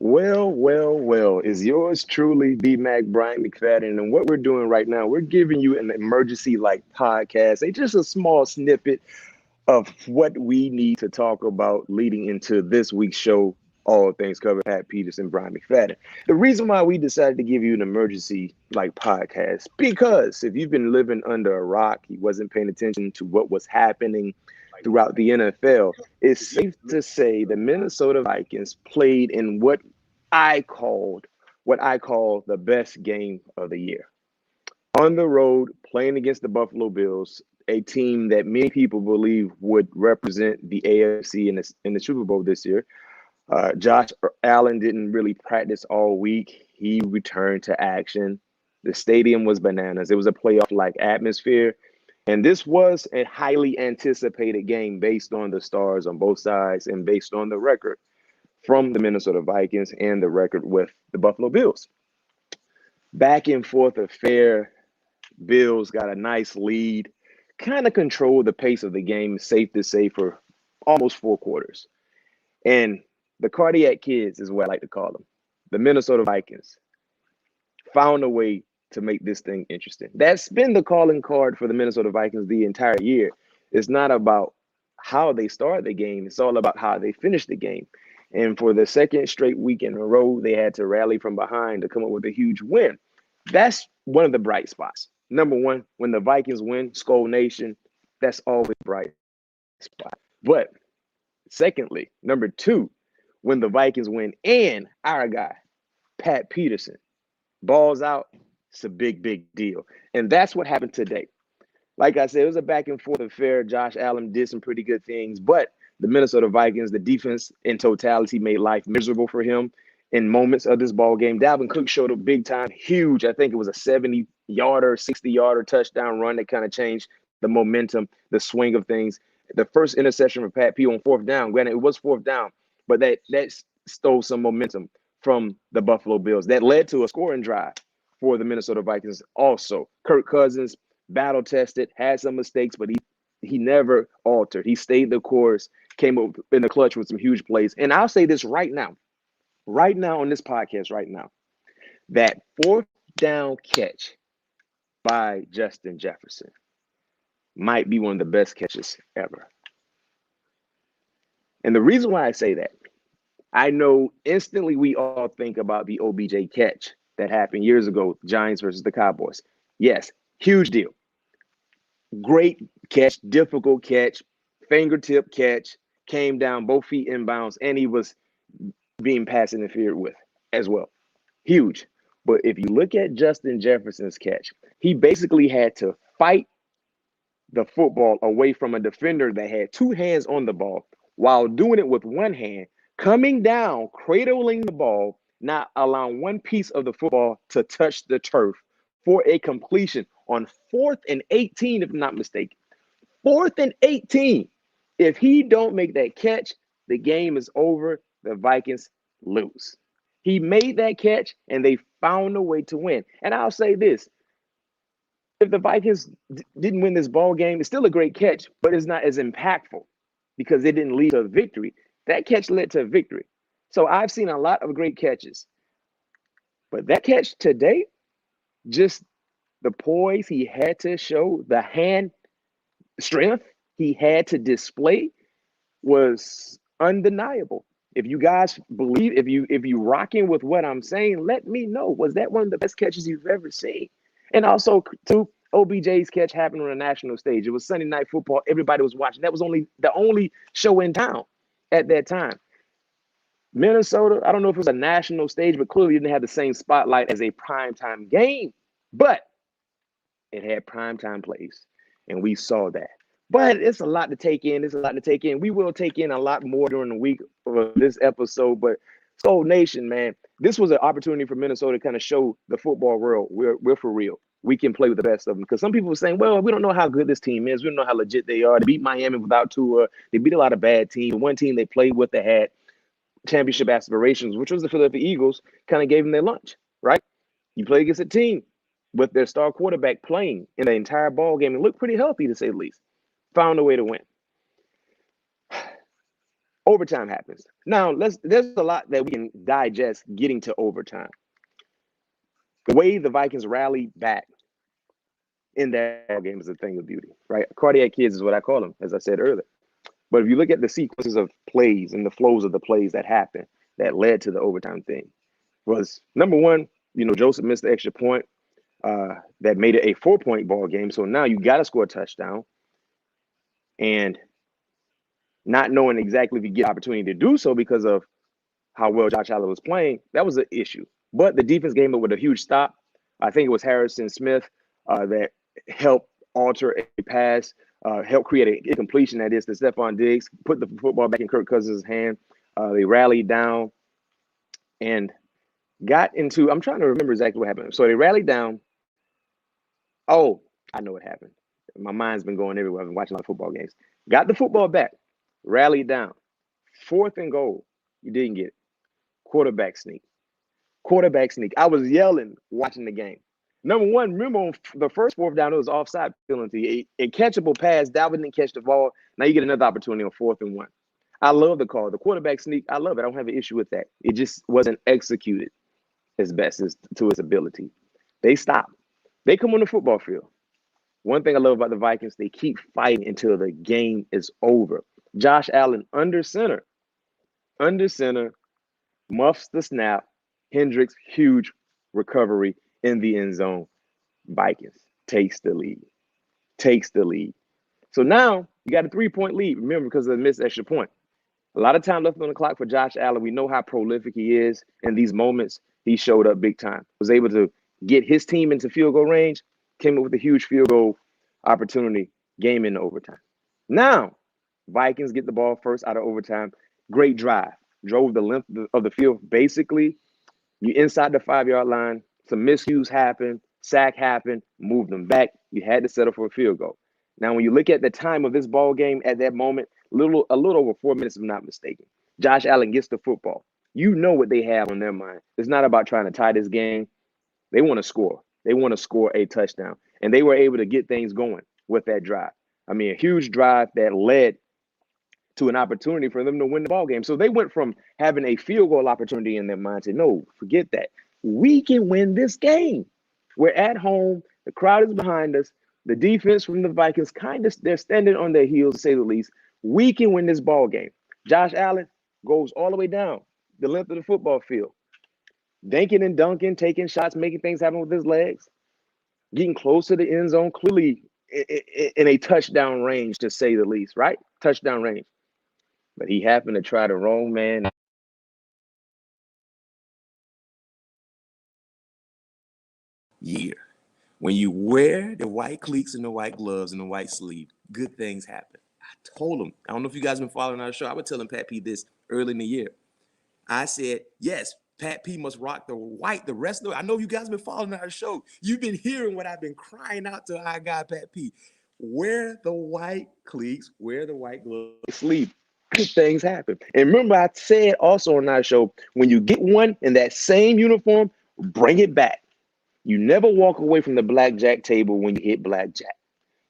Well. Is yours truly BMac Bryant McFadden? And what we're doing right now, we're giving you an emergency like podcast. It's just a small snippet of what we need to talk about leading into this week's show, All Things Covered, Pat Peterson, Bryant McFadden. The reason why we decided to give you an emergency like podcast, because if you've been living under a rock, you wasn't paying attention to what was happening throughout the NFL, it's safe to say the Minnesota Vikings played in I called what I call the best game of the year. On the road, playing against the Buffalo Bills, a team that many people believe would represent the AFC in the Super Bowl this year. Josh Allen didn't really practice all week. He returned to action. The stadium was bananas. It was a playoff-like atmosphere. And this was a highly anticipated game based on the stars on both sides and based on the record from the Minnesota Vikings and the record with the Buffalo Bills. Back and forth affair. Bills got a nice lead, kind of controlled the pace of the game, safe to say, for almost 4 quarters. And the cardiac kids is what I like to call them. The Minnesota Vikings found a way to make this thing interesting. That's been the calling card for the Minnesota Vikings the entire year. It's not about how they start the game. It's all about how they finish the game. And for the second straight week in a row, they had to rally from behind to come up with a huge win. That's one of the bright spots. Number one, when the Vikings win, Skull Nation, that's always a bright spot. But secondly, number two, when the Vikings win and our guy, Pat Peterson, balls out, it's a big deal. And that's what happened today. Like I said, it was a back and forth affair. Josh Allen did some pretty good things, but the Minnesota Vikings, the defense in totality made life miserable for him in moments of this ball game. Dalvin Cook showed up big time, huge. I think it was a 70-yarder, 60-yarder touchdown run that kind of changed the momentum, the swing of things. The first interception for Pat P on fourth down, granted, it was fourth down, but that stole some momentum from the Buffalo Bills. That led to a scoring drive for the Minnesota Vikings also. Kirk Cousins, battle-tested, had some mistakes, but he never altered. He stayed the course, came up in the clutch with some huge plays. And I'll say this right now on this podcast right now, that fourth down catch by Justin Jefferson might be one of the best catches ever. And the reason why I say that, I know instantly we all think about the OBJ catch that happened years ago, Giants versus the Cowboys. Yes, huge deal. Great catch, difficult catch, fingertip catch, came down both feet inbounds, and he was being pass interfered with as well. Huge. But if you look at Justin Jefferson's catch, he basically had to fight the football away from a defender that had two hands on the ball while doing it with one hand, coming down, cradling the ball, not allowing one piece of the football to touch the turf for a completion on 4th and 18, if I'm not mistaken. 4th and 18. If he don't make that catch, the game is over. The Vikings lose. He made that catch, and they found a way to win. And I'll say this. If the Vikings didn't win this ball game, it's still a great catch, but it's not as impactful because it didn't lead to a victory. That catch led to a victory. So I've seen a lot of great catches. But that catch today, just the poise he had to show, the hand strength he had to display was undeniable. If you guys believe, if you rocking with what I'm saying, let me know. Was that one of the best catches you've ever seen? And also, too, OBJ's catch happened on a national stage. It was Sunday Night Football. Everybody was watching. That was the only show in town at that time. Minnesota, I don't know if it was a national stage, but clearly didn't have the same spotlight as a primetime game. But it had primetime plays, and we saw that. But it's a lot to take in. We will take in a lot more during the week of this episode. But Soul Nation, man, this was an opportunity for Minnesota to kind of show the football world we're for real. We can play with the best of them. Because some people were saying, well, we don't know how good this team is. We don't know how legit they are. They beat Miami without Tua. They beat a lot of bad teams. One team they played with that had championship aspirations, which was the Philadelphia Eagles, kind of gave them their lunch, right? You play against a team with their star quarterback playing in the entire ball game and looked pretty healthy, to say the least. Found a way to win. Overtime happens. Now, there's a lot that we can digest getting to overtime. The way the Vikings rallied back in that game is a thing of beauty, right? Cardiac kids is what I call them, as I said earlier. But if you look at the sequences of plays and the flows of the plays that happened that led to the overtime thing, was number one, Joseph missed the extra point that made it a 4-point ball game. So now you got to score a touchdown. And not knowing exactly if you get opportunity to do so because of how well Josh Allen was playing, that was an issue. But the defense came up with a huge stop. I think it was Harrison Smith that helped alter a pass, helped create a completion, that is, to Stephon Diggs, put the football back in Kirk Cousins' hand. They rallied down and got into, I'm trying to remember exactly what happened. So they rallied down. Oh, I know what happened. My mind's been going everywhere. I've been watching a lot of football games. Got the football back, rallied down. 4th and goal. You didn't get it. Quarterback sneak. I was yelling watching the game. Number one, remember on the first 4th down, it was offside penalty. A catchable pass. Dalvin didn't catch the ball. Now you get another opportunity on 4th and 1. I love the call. The quarterback sneak, I love it. I don't have an issue with that. It just wasn't executed as best as to its ability. They stop. They come on the football field. One thing I love about the Vikings, they keep fighting until the game is over. Josh Allen under center, muffs the snap. Hendricks, huge recovery in the end zone. Vikings takes the lead. So now you got a 3-point lead. Remember, because of the missed extra point. A lot of time left on the clock for Josh Allen. We know how prolific he is in these moments. He showed up big time. Was able to get his team into field goal range. Came up with a huge field goal opportunity. Game in overtime. Now, Vikings get the ball first out of overtime. Great drive. Drove the length of the field. Basically, you inside the 5-yard line. Some miscues happened. Sack happened. Moved them back. You had to settle for a field goal. Now, when you look at the time of this ball game at that moment, a little over 4 minutes, if I'm not mistaken. Josh Allen gets the football. You know what they have on their mind. It's not about trying to tie this game. They want to score. They want to score a touchdown. And they were able to get things going with that drive. I mean, a huge drive that led to an opportunity for them to win the ball game. So they went from having a field goal opportunity in their mind to, no, forget that. We can win this game. We're at home. The crowd is behind us. The defense from the Vikings, they're standing on their heels, to say the least. We can win this ball game. Josh Allen goes all the way down the length of the football field. Dinking and dunking, taking shots, making things happen with his legs. Getting close to the end zone, clearly in a touchdown range, to say the least, right? Touchdown range. But he happened to try the wrong man. Year. When you wear the white cleats and the white gloves and the white sleeve, good things happen. I told him, I don't know if you guys have been following our show. I was telling Pat P this early in the year. I said, yes, Pat P must rock the white the rest of the. I know you guys have been following our show. You've been hearing what I've been crying out to our guy, Pat P. Wear the white cleats, wear the white gloves, sleeve. Good things happen. And remember, I said also on our show, when you get one in that same uniform, bring it back. You never walk away from the blackjack table when you hit blackjack.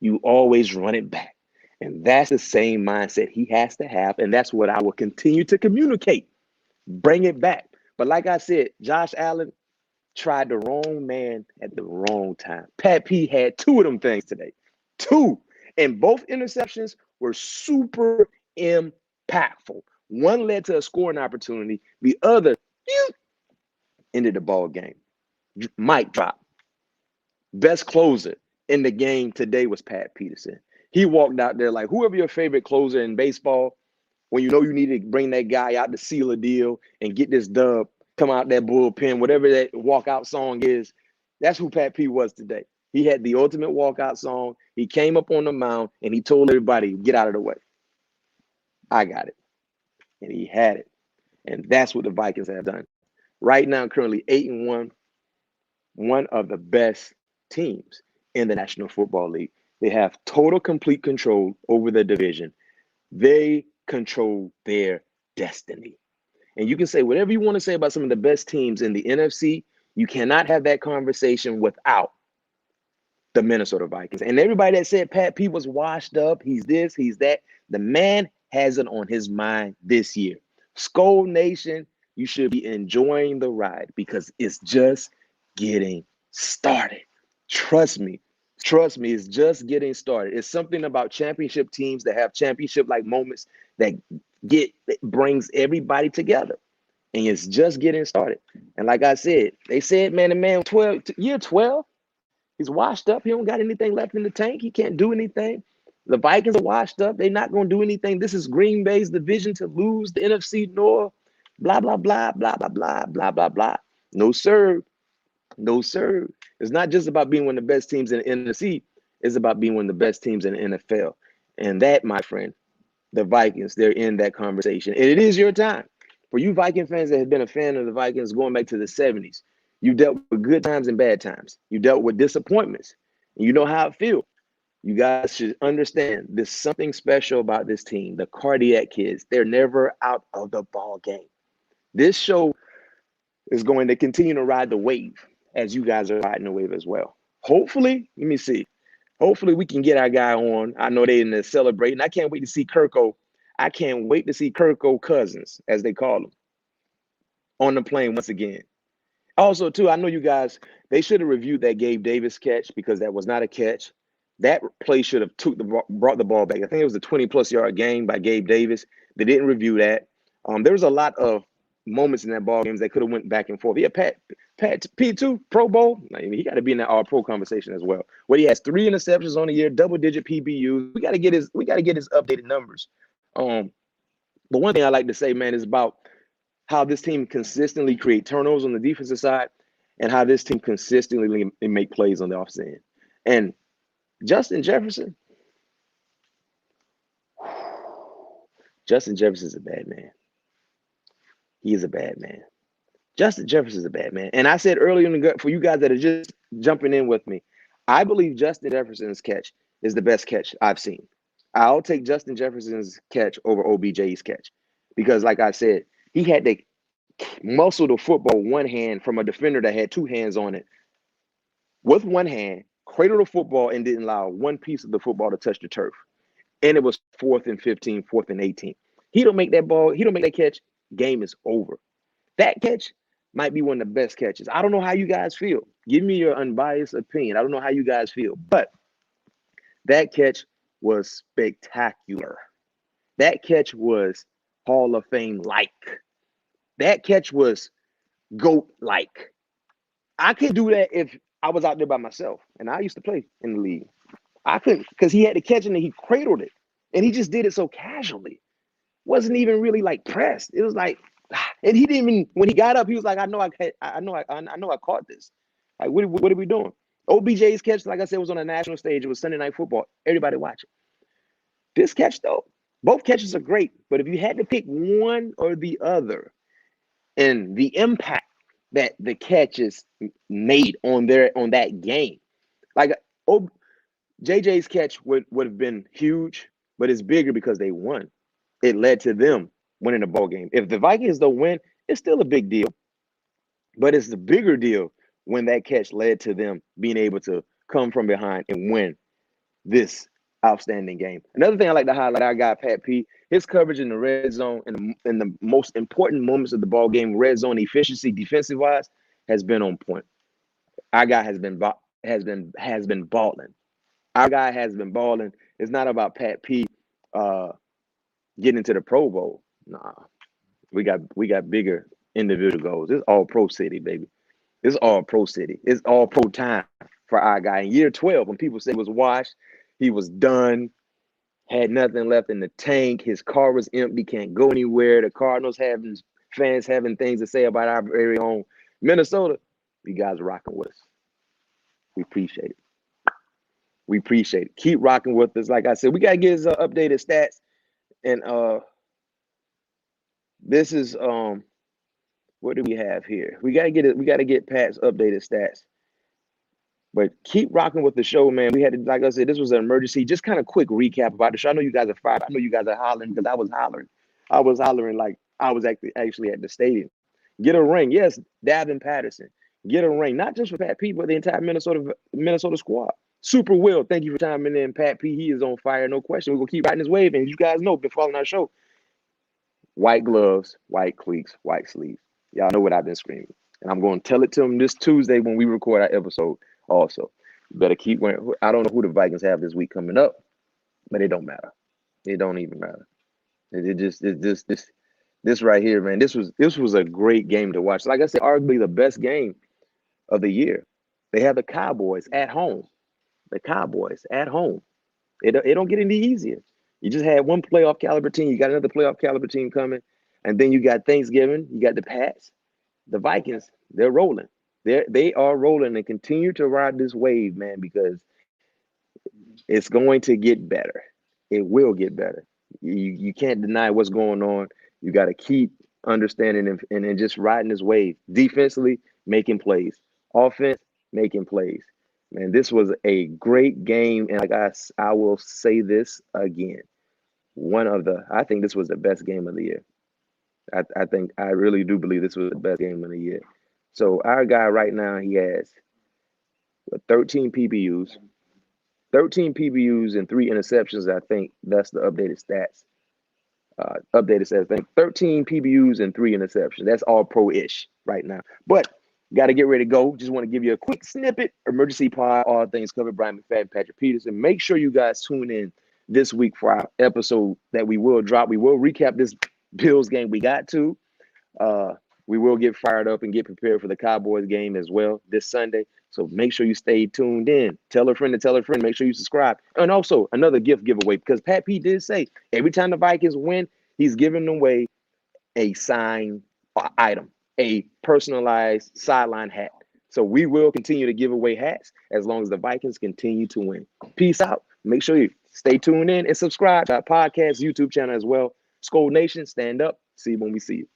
You always run it back. And that's the same mindset he has to have. And that's what I will continue to communicate. Bring it back. But like I said, Josh Allen tried the wrong man at the wrong time. Pat P had 2 of them things today. 2. And both interceptions were super impactful. One led to a scoring opportunity. The other ended the ball game. Mic drop. Best closer in the game today was Pat Peterson. He walked out there like, whoever your favorite closer in baseball, when you know you need to bring that guy out to seal a deal and get this dub, come out that bullpen, whatever that walkout song is, that's who Pat P was today. He had the ultimate walkout song. He came up on the mound and he told everybody, get out of the way. I got it. And he had it. And that's what the Vikings have done. Right now, currently 8-1, one of the best teams in the National Football League. They have total complete control over the division. They control their destiny. And you can say whatever you want to say about some of the best teams in the NFC. You cannot have that conversation without the Minnesota Vikings. And everybody that said Pat P was washed up, he's this, he's that, the man has it on his mind this year. Skull Nation, you should be enjoying the ride because it's just getting started. Trust me. Trust me, it's just getting started. It's something about championship teams that have championship-like moments that brings everybody together. And it's just getting started. And like I said, they said, man, the man 12, he's washed up. He don't got anything left in the tank. He can't do anything. The Vikings are washed up. They're not going to do anything. This is Green Bay's division to lose, the NFC North, blah, blah, blah, blah, blah, blah, blah, blah, blah. No, sir. No, sir. It's not just about being one of the best teams in the NFC. It's about being one of the best teams in the NFL. And that, my friend, the Vikings, they're in that conversation. And it is your time. For you Viking fans that have been a fan of the Vikings going back to the 70s, you dealt with good times and bad times. You dealt with disappointments. And you know how it feels. You guys should understand there's something special about this team. The cardiac kids, they're never out of the ball game. This show is going to continue to ride the wave as you guys are riding the wave as well. Hopefully, let me see. Hopefully we can get our guy on. I know they're in there celebrating. I can't wait to see Kirko. I can't wait to see Kirko Cousins, as they call him, on the plane once again. Also, too, I know you guys, they should have reviewed that Gabe Davis catch because that was not a catch. That play should have brought the ball back. I think it was a 20-plus yard gain by Gabe Davis. They didn't review that. There was a lot of moments in that ball games that could have went back and forth. Yeah, Pat P2 Pro Bowl. I mean, he got to be in that All-Pro conversation as well. Where he has 3 interceptions on the year, double-digit PBUs. We got to get his updated numbers. But one thing I like to say, man, is about how this team consistently create turnovers on the defensive side, and how this team consistently make plays on the offensive end. And Justin Jefferson is a bad man. He is a bad man. Justin Jefferson is a bad man. And I said earlier for you guys that are just jumping in with me, I believe Justin Jefferson's catch is the best catch I've seen. I'll take Justin Jefferson's catch over OBJ's catch because, like I said, he had to muscle the football one hand from a defender that had 2 hands on it with one hand, cradle the football, and didn't allow one piece of the football to touch the turf. And it was 4th and 15, 4th and 18. He don't make that catch, game is over. That catch might be one of the best catches. I don't know how you guys feel. Give me your unbiased opinion. I don't know how you guys feel, but that catch was spectacular. That catch was Hall of Fame-like. That catch was GOAT-like. I could do that if I was out there by myself, and I used to play in the league. I couldn't because he had to catch it and he cradled it, and he just did it so casually. Wasn't even really like pressed. It was like, and he didn't even. When he got up, he was like, "I know I caught this. Like, what are we doing?" OBJ's catch, like I said, was on a national stage. It was Sunday Night Football. Everybody watching. This catch, though, both catches are great, but if you had to pick one or the other, and the impact that the catches made on that game, like JJ's catch would have been huge, but it's bigger because they won. It led to them winning the ball game. If the Vikings don't win, it's still a big deal, but it's the bigger deal when that catch led to them being able to come from behind and win this outstanding game. Another thing I like to highlight, our guy Pat P, his coverage in the red zone and in the most important moments of the ball game, red zone efficiency, defensive wise, has been on point. Our guy has been balling. Our guy has been balling. It's not about Pat P getting into the Pro Bowl. Nah, we got bigger individual goals. It's all Pro City, baby. It's all Pro City. It's all pro time for our guy. In year 12, when people say he was washed, he was done, had nothing left in the tank. His car was empty, can't go anywhere. The Cardinals fans having things to say about our very own Minnesota. You guys are rocking with us. We appreciate it. We appreciate it. Keep rocking with us. Like I said, we got to get his updated stats. And this is what do we have here? We gotta get Pat's updated stats. But keep rocking with the show, man. We had to, like I said, this was an emergency. Just kind of quick recap about the show. I know you guys are fired. I know you guys are hollering because I was hollering. I was hollering like I was actually at the stadium. Get a ring. Yes, Davin Patterson. Get a ring. Not just for Pat P, but the entire Minnesota squad. Super Will, thank you for chiming in. Pat P, he is on fire, no question. We're going to keep riding his wave. And you guys know, been following our show, white gloves, white cleats, white sleeves. Y'all know what I've been screaming. And I'm going to tell it to them this Tuesday when we record our episode also. You better keep wearing. I don't know who the Vikings have this week coming up, but it don't matter. It don't even matter. This right here, man. This was a great game to watch. Like I said, arguably the best game of the year. They have the Cowboys at home. The Cowboys at home. It don't get any easier. You just had one playoff caliber team. You got another playoff caliber team coming, and then you got Thanksgiving. You got the Pats, the Vikings. They're rolling. They are rolling and continue to ride this wave, man, because it's going to get better. It will get better. You can't deny what's going on. You got to keep understanding and just riding this wave. Defensively, making plays. Offense, making plays. Man, this was a great game. And like I will say this again. I think this was the best game of the year. I really do believe this was the best game of the year. So our guy right now, he has 13 PBUs. 13 PBUs and 3 interceptions. I think that's the updated stats. I think 13 PBUs and 3 interceptions. That's all pro-ish right now. But got to get ready to go. Just want to give you a quick snippet. Emergency pod, all things covered. Bryant McFadden, Patrick Peterson. Make sure you guys tune in this week for our episode that we will drop. We will recap this Bills game we got to. We will get fired up and get prepared for the Cowboys game as well this Sunday. So make sure you stay tuned in. Tell a friend to tell a friend. Make sure you subscribe. And also another gift giveaway, because Pat P did say every time the Vikings win, he's giving away a signed item, a personalized sideline hat. So we will continue to give away hats as long as the Vikings continue to win. Peace out. Make sure you stay tuned in and subscribe to our podcast, YouTube channel as well. Skull Nation, stand up. See you when we see you.